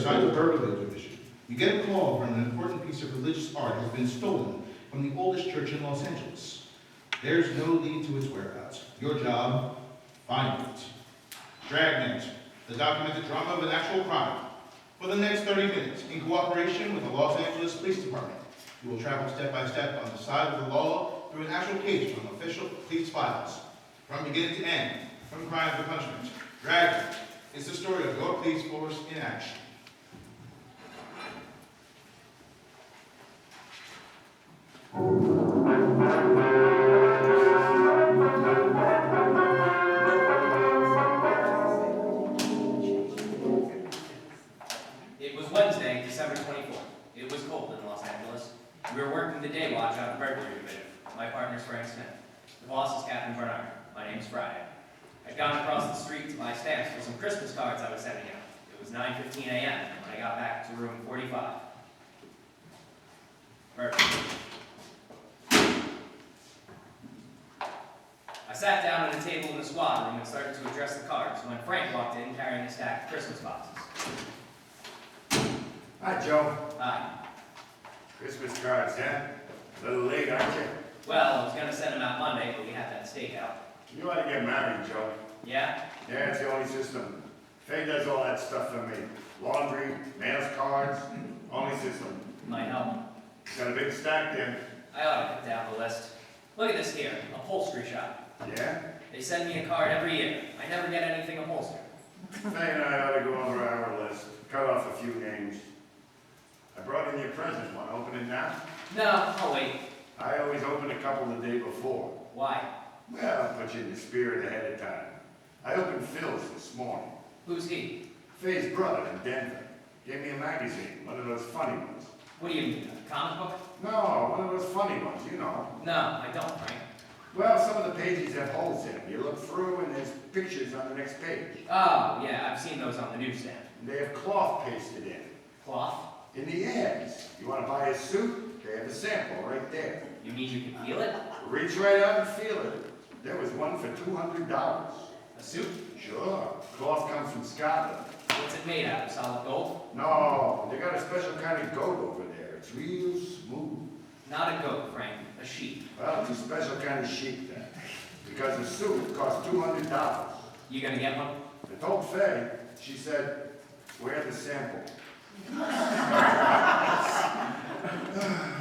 assigned to burglary division. You get a call from an important piece of religious art has been stolen from the oldest church in Los Angeles. There's no lead to its whereabouts. Your job, find it. Dragnet, the documented drama of an actual crime. For the next 30 minutes, in cooperation with the Los Angeles Police Department, you will travel step by step on the side of the law through an actual case from official police files. From beginning to end, from crime to punishment, Dragnet is the story of your police force in action. It was Wednesday, December 24th. It was cold in Los Angeles. We were working the day watch out of burglary division. My partner's Frank Smith. The boss is Captain Bernard. My name's Friday. I'd gone across the street to buy stamps for some Christmas cards I was sending out. It was 9:15 a.m. when I got back to room 45. Perfect. I sat down at a table in the squad room and started to address the cards when Frank walked in carrying a stack of Christmas boxes. Hi, Joe. Hi. Christmas cards, huh? A little late, aren't you? Well, I was going to send them out Monday, but we had that stakeout. You ought to get married, Joe. Yeah? Yeah, it's the only system. Faye does all that stuff for me. Laundry, mails cards, only system. Might help. Got a big stack there. I ought to cut down the list. Look at this here, upholstery shop. Yeah? They send me a card every year. I never get anything upholstered. Faye and I ought to go over our list. Cut off a few names. I brought in your present. Want to open it now? No, I'll wait. I always open a couple the day before. Why? Well, I'll put you in the spirit ahead of time. I opened Phil's this morning. Who's he? Faye's brother in Denver. Gave me a magazine, one of those funny ones. What do you mean, a comic book? No, one of those funny ones, you know. No, I don't, Frank. Well, some of the pages have holes in them. You look through and there's pictures on the next page. Oh, yeah, I've seen those on the newsstand. And they have cloth pasted in. Cloth? In the ads. You want to buy a suit? They have a sample right there. You mean you can feel it? Reach right out and feel it. There was one for $200. A suit? Sure. Cloth comes from Scotland. What's it made out of? Solid gold? No, they got a special kind of goat over there. It's real smooth. Not a goat, Frank. A sheep. Well, it's a special kind of sheep then. Because the suit costs $200. You gonna get one? I told Faye. She said, "Where's the sample?"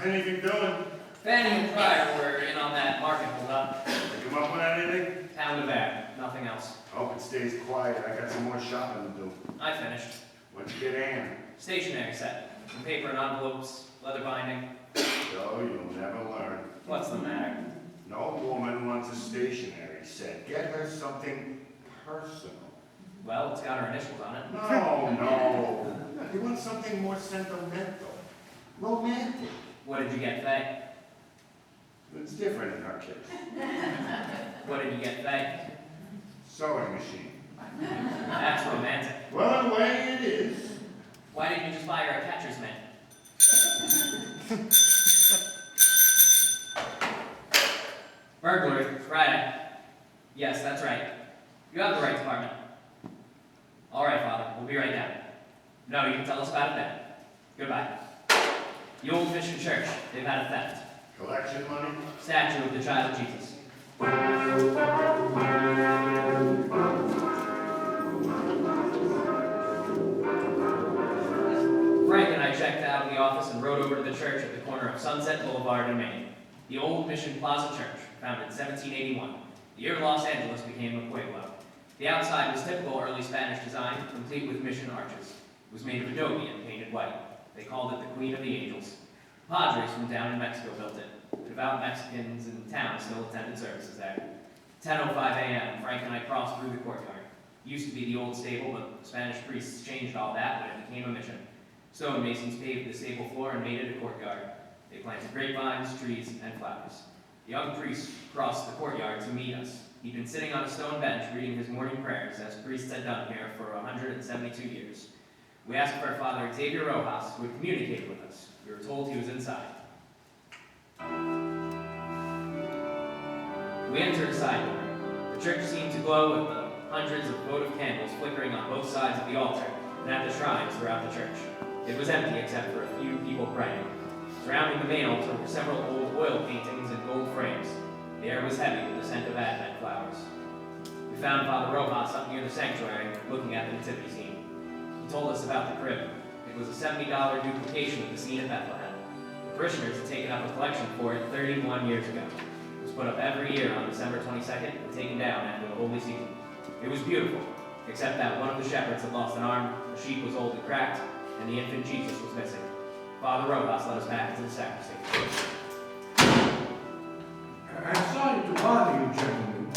Anything doing? Fanny and Pryor were in on that market hold-up. They come up with anything? Pound of air. Nothing else. Hope it stays quiet. I got some more shopping to do. I finished. What'd you get, Ann? Stationery set. Some paper and envelopes. Leather binding. So you'll never learn. What's the matter? No woman wants a stationery set. Get her something personal. Well, it's got her initials on it. No. You want something more sentimental. Romantic. What did you get, Faye? It's different in our case. What did you get, Faye? Sewing machine. That's romantic. Well, in a way it is. Why didn't you just buy her a catcher's mitt? Burglary, Friday. Yes, that's right. You have the right department. All right, Father, we'll be right down. No, you can tell us about it then. Goodbye. The Old Mission Church, they've had a theft. Collection money? Statue of the Child Jesus. Frank and I checked out of the office and rode over to the church at the corner of Sunset Boulevard and Main. The Old Mission Plaza Church, founded in 1781, the year Los Angeles became a pueblo. The outside was typical early Spanish design, complete with mission arches. It was made of adobe and painted white. They called it the Queen of the Angels. Padres from down in Mexico built it. Devout Mexicans in town still attended services there. 10:05 a.m., Frank and I crossed through the courtyard. It used to be the old stable, but the Spanish priests changed all that when it became a mission. Stonemasons paved the stable floor and made it a courtyard. They planted grapevines, trees, and flowers. The young priest crossed the courtyard to meet us. He'd been sitting on a stone bench reading his morning prayers, as priests had done here for 172 years. We asked for Father Xavier Rojas, who had communicated with us. We were told he was inside. We entered a side door. The church seemed to glow with the hundreds of votive candles flickering on both sides of the altar, and at the shrines throughout the church. It was empty except for a few people praying. Surrounding the main altar were several old oil paintings in gold frames. The air was heavy with the scent of Advent flowers. We found Father Rojas up near the sanctuary, looking at the nativity scene. He told us about the crib. It was a $70 duplication of the scene at Bethlehem. The parishioners had taken up a collection for it 31 years ago. It was put up every year on December 22nd and taken down after the Holy Season. It was beautiful, except that one of the shepherds had lost an arm, the sheep was old and cracked, and the infant Jesus was missing. Father Rojas led us back into the sacristy. I'm sorry to bother you, gentlemen,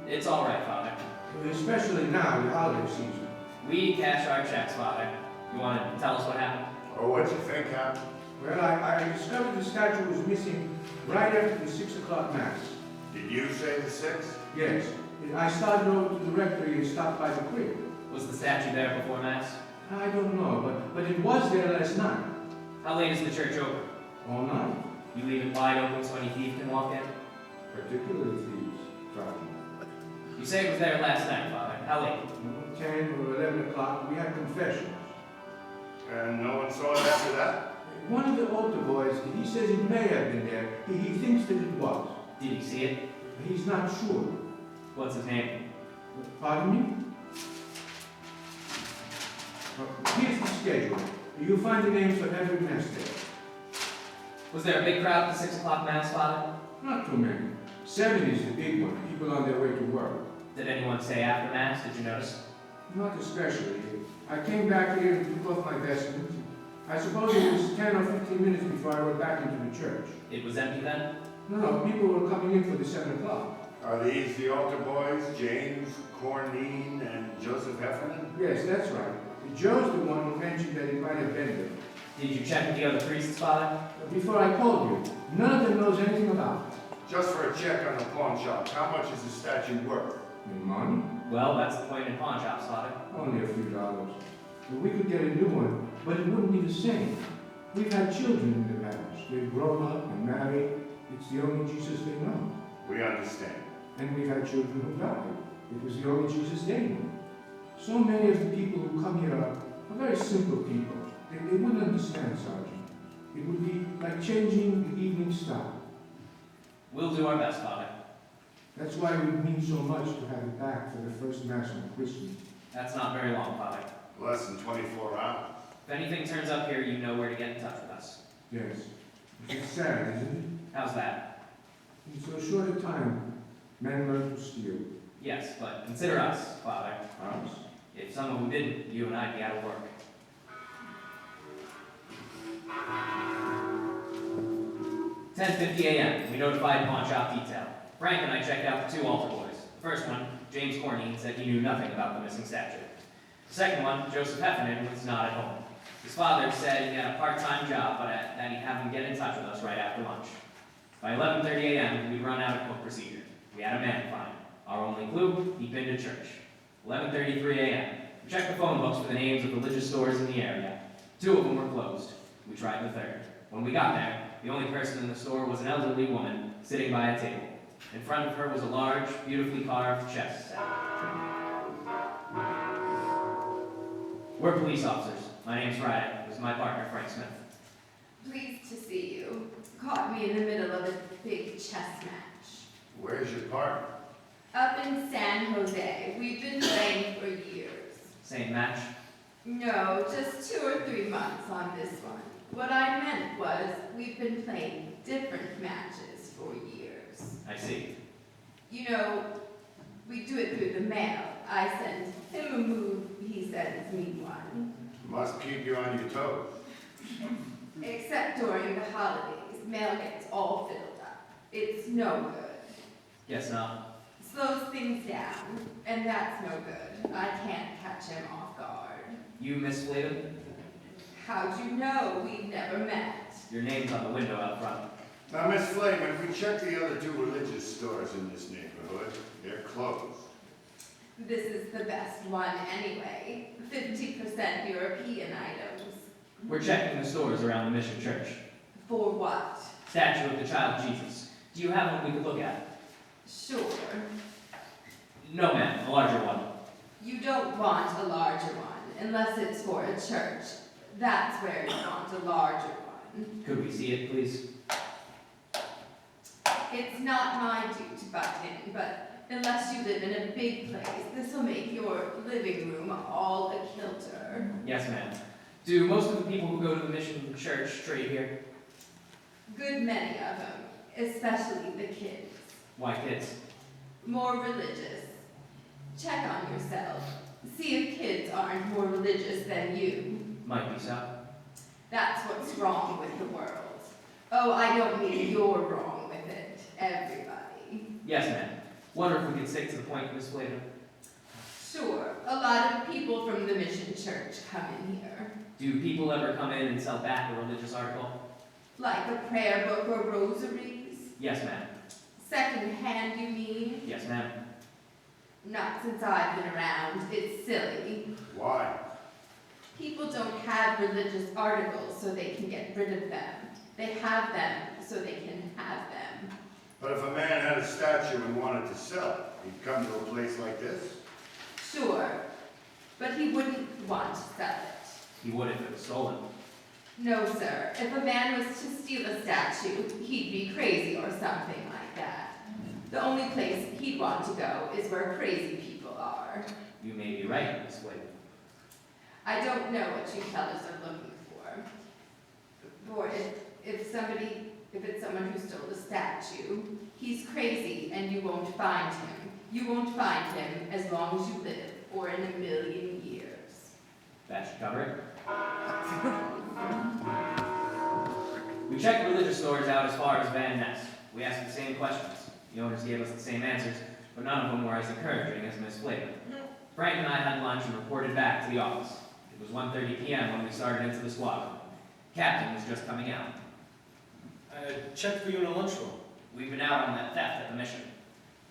It's all right, Father. especially now, the holiday season. We cash our checks, Father. You want to tell us what happened? Oh, what you think happened? Well, I discovered the statue was missing right after the 6 o'clock mass. Did you say the 6th? Yes, I started over to the rectory and stopped by the crib. Was the statue there before Mass? I don't know, but it was there last night. How late is the church open? All night. You leave it wide open so any thief can walk in? Particularly thieves, Dragnet. You say it was there last night, Father. How late? 10 or 11 o'clock, we had confessions. And no one saw it after that? One of the altar boys, he says it may have been there. He thinks that it was. Did you see it? He's not sure. What's his name? Pardon me? Here's the schedule. You'll find the names for every mass there. Was there a big crowd at the 6 o'clock Mass, Father? Not too many. 7 is the big one. People on their way to work. Did anyone say after Mass? Did you notice? Not especially. I came back here and took off my vestments. I suppose it was 10 or 15 minutes before I went back into the church. It was empty then? No, people were coming in for the 7 o'clock. Are these the altar boys, James, Cornine, and Joseph Heffernan? Yes, that's right. Joe's the one who mentioned that it might have been there. Did you check with the other priests, Father? Before I called you, none of them knows anything about it. Just for a check on the pawn shop, how much is the statue worth? And money? Well, that's the point in pawn shops, Father. Only a few dollars. Well, we could get a new one, but it wouldn't be the same. We've had children in the past. They've grown up and married. It's the only Jesus they know. We understand. And we've had children who died. It was the only Jesus they knew. So many of the people who come here are very simple people. They wouldn't understand, Sergeant. It would be like changing the evening star. We'll do our best, Father. That's why it would mean so much to have it back for the first Mass on Christmas. That's not very long, Father. Less than 24 hours. If anything turns up here, you know where to get in touch with us. Yes. It's sad, isn't How's that? it? In so short a time, men learn to steal. Yes, but consider us, Father. Ours. If some of them didn't, you and I'd be out of work. 10:50 a.m. We notified pawn shop detail. Frank and I checked out the 2 altar boys. The first one, James Cornine, said he knew nothing about the missing statue. The second one, Joseph Heffernan, was not at home. His father said he had a part-time job, but that he'd have him get in touch with us right after lunch. By 11:30 a.m., we'd run out of cook procedure. We had a man find. Our only clue, he'd been to church. 11:33 a.m. We checked the phone books for the names of religious stores in the area. 2 of them were closed. We tried the third. When we got there, the only person in the store was an elderly woman sitting by a table. In front of her was a large, beautifully carved chess set. We're police officers. My name's Ryan. This is my partner, Frank Smith. Pleased to see you. Caught me in the middle of a big chess match. Where's your partner? Up in San Jose. We've been playing for years. Same match? No, just 2 or 3 months on this one. What I meant was, we've been playing different matches for years. I see. You know, we do it through the mail. I send him a move, he sends me one. Must keep you on your toes. Except during the holidays, mail gets all filled up. It's no good. Guess not. Slows things down, and that's no good. I can't catch him off guard. You Miss Flavin? How'd you know? We've never met. Your name's on the window out front. Now, Miss Flayman, we checked the other 2 religious stores in this neighborhood. They're closed. This is the best one anyway. 50% European items. We're checking the stores around the Mission Church. For what? Statue of the Child Jesus. Do you have one we could look at? Sure. No, ma'am. A larger one. You don't want a larger one. unless it's for a church. That's where you want a larger one. Could we see it, please? It's not my duty to butt in, but unless you live in a big place, this will make your living room all a kilter. Yes, ma'am. Do most of the people who go to the mission church trade here? Good many of them, especially the kids. Why kids? More religious. Check on yourself. See if kids aren't more religious than you. Might be so. That's what's wrong with the world. Oh, I don't mean you're wrong with it. Everybody. Yes, ma'am. Wonder if we could stick to the point, Miss Flavor. Sure, a lot of people from the mission church come in here. Do people ever come in and sell back a religious article? Like a prayer book or rosaries? Yes, ma'am. Second hand, you mean? Yes, ma'am. Not since I've been around. It's silly. Why? People don't have religious articles so they can get rid of them. They have them so they can have them. But if a man had a statue and wanted to sell it, he'd come to a place like this? Sure, but he wouldn't want to sell it. He would if it was stolen. No, sir. If a man was to steal a statue, he'd be crazy or something like that. The only place he'd want to go is where crazy people are. You may be right, Miss Flavor. I don't know what you fellas are looking for. Or if it's someone who stole a statue, he's crazy and you won't find him. You won't find him as long as you live, or in a million years. That should cover it. We checked religious stores out as far as Van Ness. We asked the same questions. The owners gave us the same answers, but none of them were as encouraging as Miss Flavor. Frank and I had lunch and reported back to the office. It was 1:30 p.m. when we started into the squad. Captain was just coming out. I checked for you in the lunchroom. We've been out on that theft at the mission.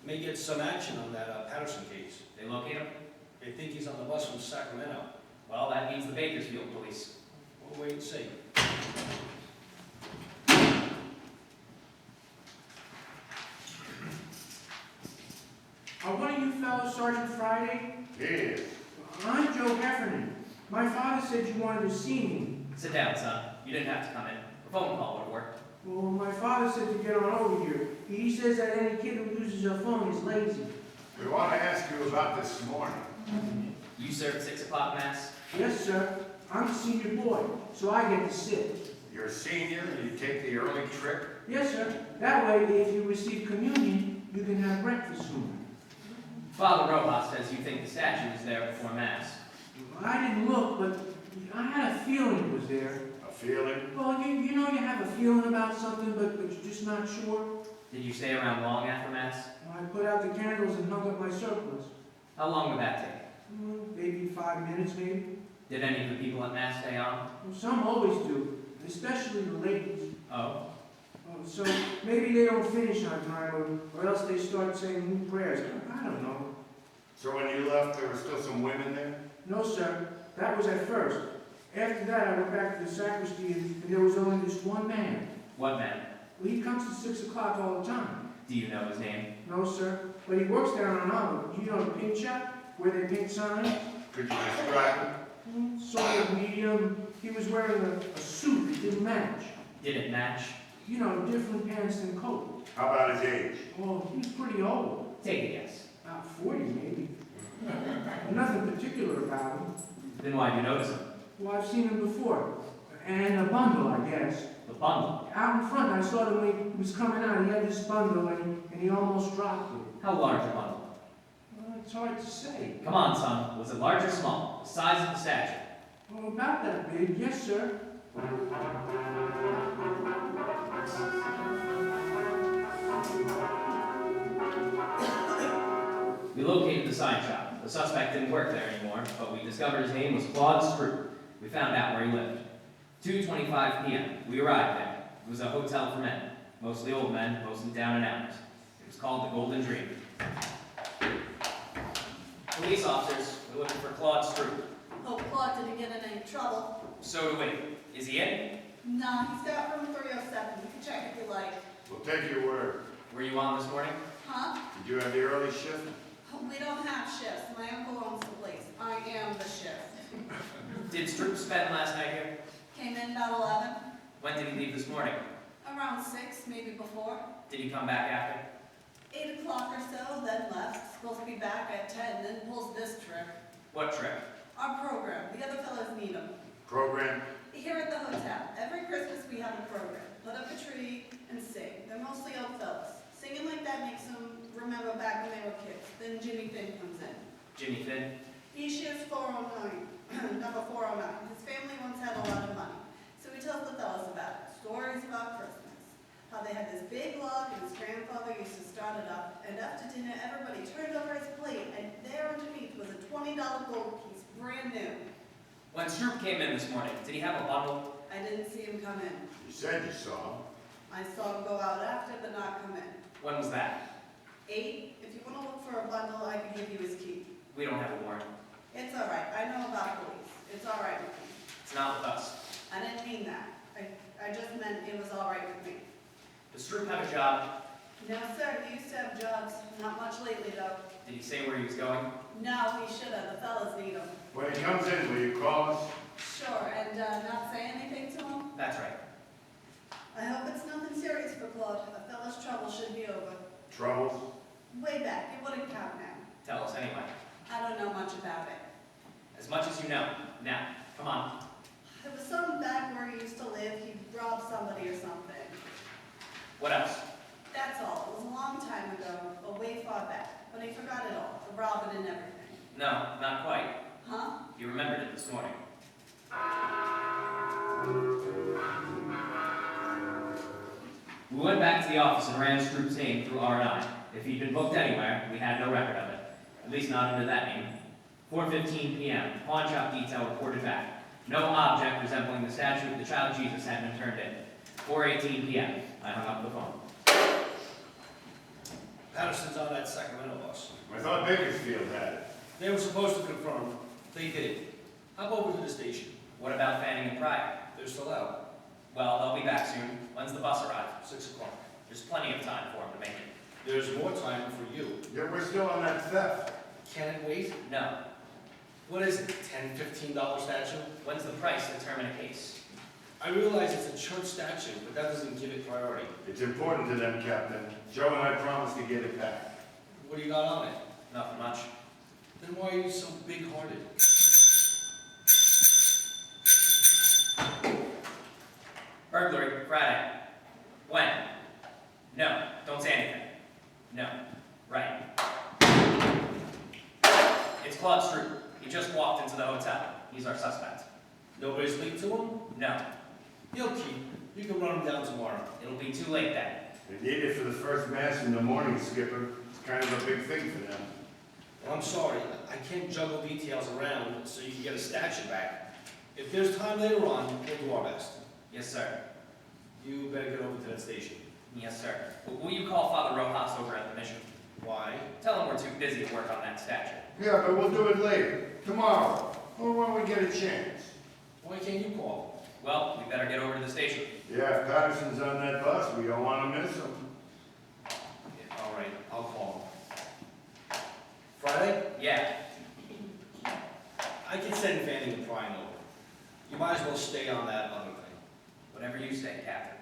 May get some action on that Patterson case. They locate him? They think he's on the bus from Sacramento. Well, that means the Bakersfield police. We'll wait and see. Are one of you fellows Sergeant Friday? Yes. I'm Joe Heffernan. My father said you wanted to see me. Sit down, son. You didn't have to come in. A phone call would have worked. Well, my father said to get on over here. He says that any kid who uses a phone is lazy. We want to ask you about this morning. You served 6 o'clock mass? Yes, sir. I'm a senior boy, so I get to sit. You're a senior and you take the early trip? Yes, sir. That way, if you receive communion, you can have breakfast sooner. Father Rojas says you think the statue was there before mass. I didn't look, but I had a feeling it was there. A feeling? Well, you know you have a feeling about something, but you're just not sure. Did you stay around long after mass? I put out the candles and hung up my surplice. How long would that take? Maybe 5 minutes, maybe. Did any of the people at mass stay on? Well, some always do, especially the ladies. Oh. So maybe they don't finish on time, or else they start saying new prayers. I don't know. So when you left, there were still some women there? No, sir. That was at first. After that, I went back to the sacristy, and there was only this one man. What man? Well, he comes at 6 o'clock all the time. Do you know his name? No, sir. But he works down on Olive. You know the paint shop, where they paint signs? Could you describe him? Sort of medium. He was wearing a suit that didn't match. Did it match? You know, different pants than coat. How about his age? Oh, he was pretty old. Take a guess. About 40, maybe. Nothing particular about him. Then why'd you notice him? Well, I've seen him before. And a bundle, I guess. The bundle. Out in front, I saw him when he was coming out. He had this bundle, and he almost dropped it. How large a bundle? Well, it's hard to say. Come on, son. Was it large or small? The size of the statue? Oh, about that big. Yes, sir. We located the sign shop. The suspect didn't work there anymore, but we discovered his name was Claude Screw. We found out where he lived. 2:25 p.m. We arrived there. It was a hotel for men. Mostly old men, mostly down and outers. It was called the Golden Dream. Police officers, we're looking for Claude Screw. Hope Claude didn't get in any trouble. So do we. Is he in? Nah, he's got room 307. You can check if you like. We'll take your word. Were you on this morning? Huh? Did you have the early shift? We don't have shifts. My uncle owns the place. I am the shift. Did Stroop spend last night here? Came in about 11, When did he leave this morning? around 6, maybe before. Did he come back after? 8 o'clock or so, then left. Supposed to be back at 10, then pulls this trick. What trip? Our program, the other fellows need them. Program? Here at the hotel, every Christmas we have a program. Put up a tree and sing. They're mostly old fellas. Singing like that makes them remember back when they were kids. Then Jimmy Finn comes in. Jimmy Finn? He shares 409, number 409. His family once had a lot of money. So he tells the fellas about it. Stories about Christmas. How they had this big log and his grandfather used to start it up. And after dinner, everybody turned over his plate. And there underneath was a $20 gold piece, brand new. When Stroop came in this morning, did he have a bundle? I didn't see him come in. You said you saw him. I saw him go out after, but not come in. When was that? 8, if you want to look for a bundle, I can give you his key. We don't have a warrant. It's all right. I know about police. It's all right with me. It's not with us. I didn't mean that. I just meant it was all right with me. Does Stroop have a job? No, sir. He used to have jobs. Not much lately, though. Did he say where he was going? No, he should have. The fellas need him. When he comes in, will you call us? Sure, and not say anything to him? That's right. I hope it's nothing serious for Claude. A fella's trouble should be over. Troubles? Way back. It wouldn't count now. Tell us anyway. I don't know much about it. As much as you know. Now, come on. It was some back where he used to live. He robbed somebody or something. What else? That's all. It was a long time ago, a way far back. But he forgot it all, the robbing and everything. No, not quite. Huh? You remembered it this morning. We went back to the office and ran Stroop's name through R&I. If he'd been booked anywhere, we had no record of it. At least not under that name. 4:15 p.m., pawn shop detail reported back. No object resembling the statue of the child Jesus had been turned in. 4:18 p.m., I hung up the phone. Patterson's on that Sacramento bus. I thought Bakersfield had it. They were supposed to confirm. They did. Hop over to the station. What about Fanning and Pryor? They're still out. Well, they'll be back soon. When's the bus arrive? 6 o'clock. There's plenty of time for them to make it. There's more time for you. Yet we're still on that theft. Can it wait? No. What is it, $10, $15 statue? When's the price to determine a case? I realize it's a church statue, but that doesn't give it priority. It's important to them, Captain. Joe and I promised to get it back. What do you got on it? Nothing much. Then why are you so big-hearted? Burglary, Friday. When? No. Don't say anything. No. Right. It's Claude Stroop. He just walked into the hotel. He's our suspect. Nobody's leaked to him? No. He'll keep. You can run him down tomorrow. It'll be too late then. They need it for the first mass in the morning, Skipper. It's kind of a big thing for them. Well, I'm sorry. I can't juggle details around so you can get a statue back. If there's time later on, we'll do our best. Yes, sir. You better get over to that station. Yes, sir. Will you call Father Rojas over at the mission? Why? Tell him we're too busy to work on that statue. Yeah, but we'll do it later. Tomorrow. Or when we get a chance. Why can't you call? Well, we better get over to the station. Yeah, if Patterson's on that bus, we don't want to miss him. Yeah, all right, I'll call him. Friday? Yeah. I can send Fanning and Pryor over. You might as well stay on that other thing. Whatever you say, Captain.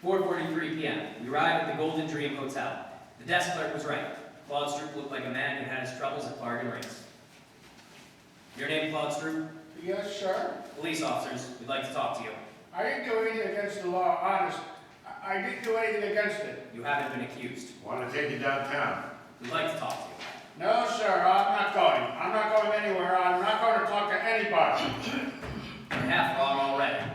Four 4:43 p.m. We arrive at the Golden Dream Hotel. The desk clerk was right. Claude Stroop looked like a man who had his troubles at bargain rates. Your name, Claude Stroop? Yes, sir. Police officers, we'd like to talk to you. I didn't do anything against the law, honest. I didn't do anything against it. You haven't been accused. Want to take you downtown? We'd like to talk to you. No, sir, I'm not going. I'm not going anywhere. I'm not going to talk to anybody. You're half wrong already.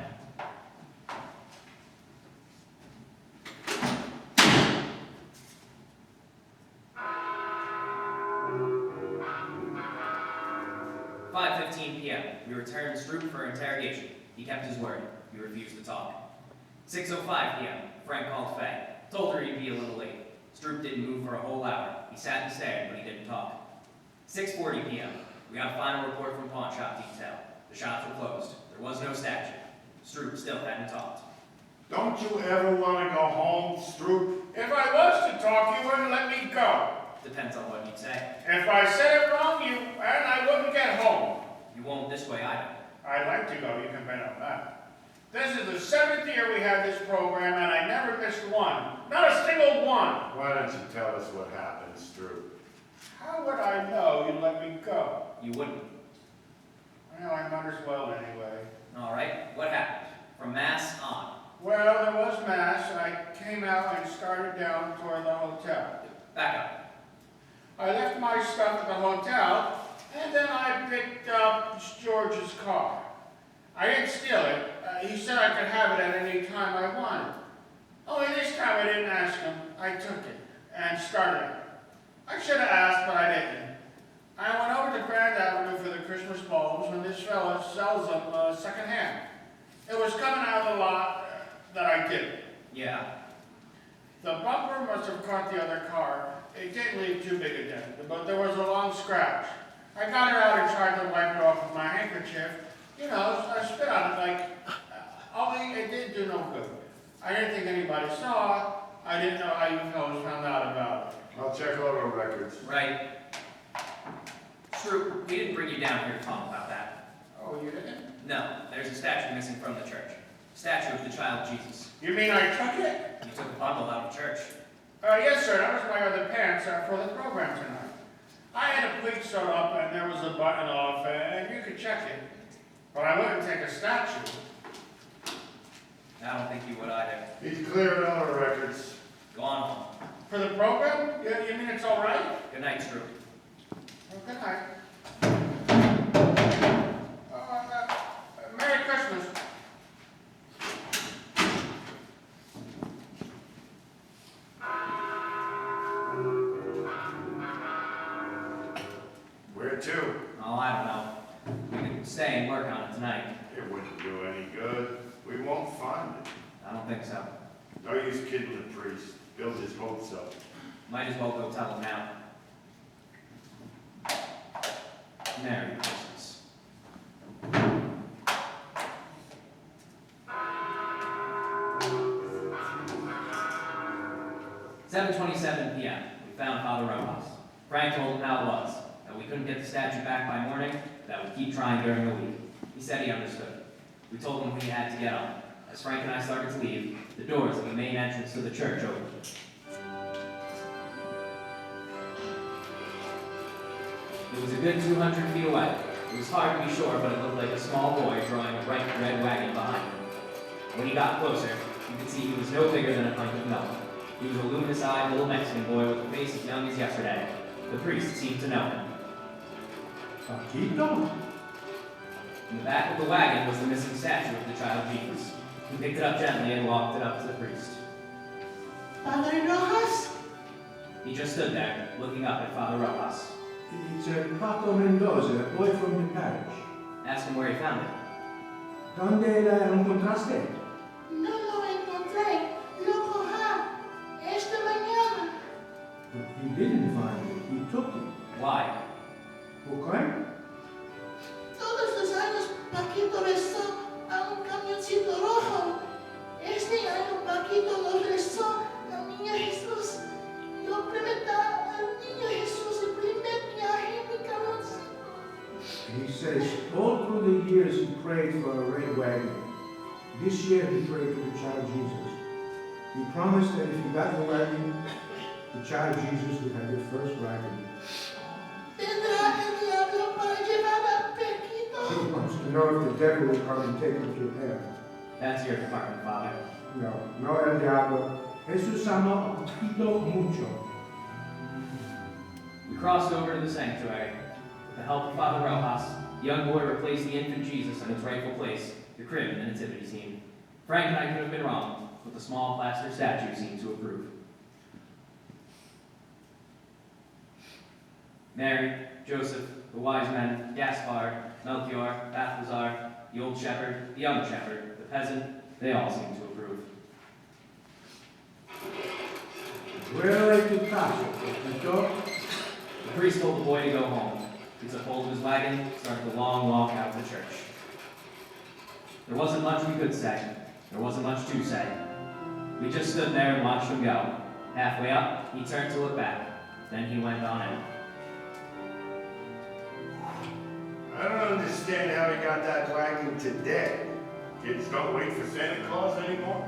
p.m. We returned Stroop for interrogation. He kept his word. He refused to talk. 6:05 p.m. Frank called Faye. Told her he'd be a little late. Stroop didn't move for a whole hour. He sat and stared, but he didn't talk. 6:40 p.m. We got a final report from pawn shop detail. The shops were closed. There was no statue. Stroop still hadn't talked. Don't you ever want to go home, Stroop? If I was to talk, you wouldn't let me go. Depends on what you'd say. If I said it wrong, and I wouldn't get home. You won't this way either. I'd like to go, you can bet on that. This is the 7th year we had this program, and I never missed one. Not a single one. Why don't you tell us what happened, Stroop? How would I know you'd let me go? You wouldn't. Well, I might as well anyway. All right, what happened? From Mass on. Well, there was Mass, and I came out and started down toward the hotel. Back up. I left my stuff at the hotel, and then I picked up George's car. I didn't steal it. He said I could have it at any time I wanted. Only this time I didn't ask him. I took it and started it. I should have asked, but I didn't. I went over to Grand Avenue for the Christmas bulbs, and this fella sells them secondhand. It was coming out of the lot that I did it. Yeah. The bumper must have caught the other car. It didn't leave too big a dent, but there was a long scratch. I got it out and tried to wipe it off with my handkerchief. You know, I spit on it like, only it didn't do no good. I didn't think anybody saw it. I didn't know how you fellas found out about it. I'll check auto records. Right. Stroop, we didn't bring you down here to talk about that. Oh, you didn't? No, there's a statue missing from the church. Statue of the child Jesus. You mean I took it? You took a bundle out of church. Yes, sir. That was my other pants for the program tonight. I had a pleat sewed up and there was a button off, and you could check it. But I wouldn't take a statue. I don't think you would either. He's clearing auto records. Go on home. For the program? You mean it's all right? Good night, Stroop. Well, good night. Merry Christmas. Where to? Oh, I don't know. We can stay and work on it tonight. It wouldn't do any good. We won't find it. I don't think so. No use kidding the priest. Build his hopes up. Might as well go tell him now. Merry Christmas. 7:27 p.m. We found Father Rojas. Frank told him how it was, that we couldn't get the statue back by morning, that we'd keep trying during the week. He said he understood. We told him we had to get on. As Frank and I started to leave, the doors of the main entrance to the church opened. It was a good 200 feet away. It was hard to be sure, but it looked like a small boy drawing a bright red wagon behind him. When he got closer, you could see he was no bigger than a pint of milk. He was a luminous-eyed little Mexican boy with a face as young as yesterday. The priest seemed to know him. Paquito? In the back of the wagon was the missing statue of the child Jesus. He picked it up gently and walked it up to the priest. Padre Rojas? He just stood there, looking up at Father Rojas. It's Paco Mendoza, a boy from the parish. Asked him where he found it. ¿Dónde la encontraste? No lo encontré. Lo cogí esta mañana. But he didn't find it, he took it. Why? ¿Por qué? Todos los años Paquito rezó a un camioncito rojo. Este año Paquito lo rezó al niño Jesús. Yo prometí al niño Jesús el primer viaje en mi camioncito. He says all through the years he prayed for a red wagon. This year he prayed for the child Jesus. He promised that if he got the wagon, the child Jesus would have the first wagon. Tendrá el diablo para llevar a He Paquito. wants to know if the devil will come and take him to hell. That's your department, Father. No el diablo. Jesús amó a Paquito mucho. We crossed over to the sanctuary. With the help of Father Rojas, the young boy replaced the infant Jesus in its rightful place, the crib in the nativity scene. Frank and I could have been wrong, but the small plaster statue seemed to approve. Mary, Joseph, the wise men, Gaspard, Melchior, Balthazar, the old shepherd, the young shepherd, the peasant, they all seemed to approve. Where are you to casa, Paquito? The priest told the boy to go home. He took hold of his wagon, started the long walk out of the church. There wasn't much we could say. There wasn't much to say. We just stood there and watched him go. Halfway up, he turned to look back. Then he went on out. I don't understand how he got that wagon today. Kids don't wait for Santa Claus anymore.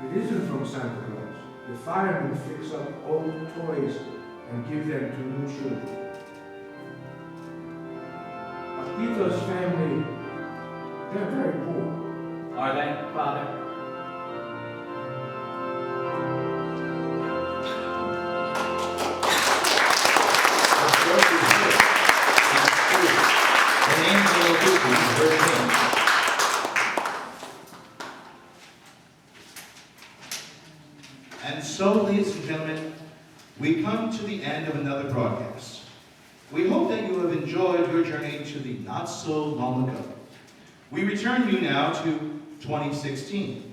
It isn't from Santa Claus. The firemen fix up old toys and give them to new children. Peter's family, they're very poor. Are they, Father? The names of the locations is very named. And so, ladies and gentlemen, we come to the end of another broadcast. We hope that you have enjoyed your journey to the not so long ago. We return you now to 2016.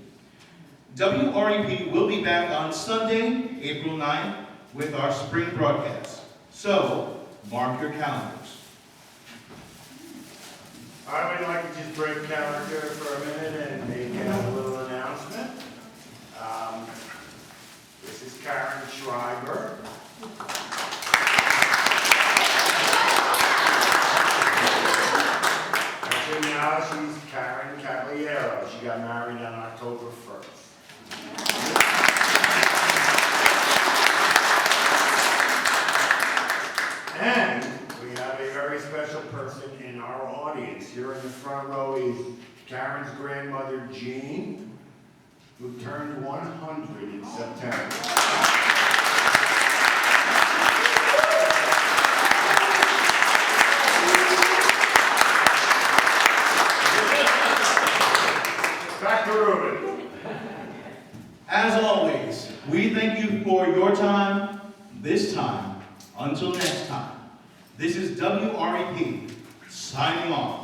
WREP will be back on Sunday, April 9th, with our spring broadcast. So, mark your calendars. I would like to just break character for a minute and make a little announcement. This is Karen Schreiber. Actually, now she's Karen Caballero. She got married on October 1st. And we have a very special person in our audience. Here in the front row is Karen's grandmother, Jean, who turned 100 in September. Back to Ruben. As always, we thank you for your time, this time. Until next time, this is WREP signing off.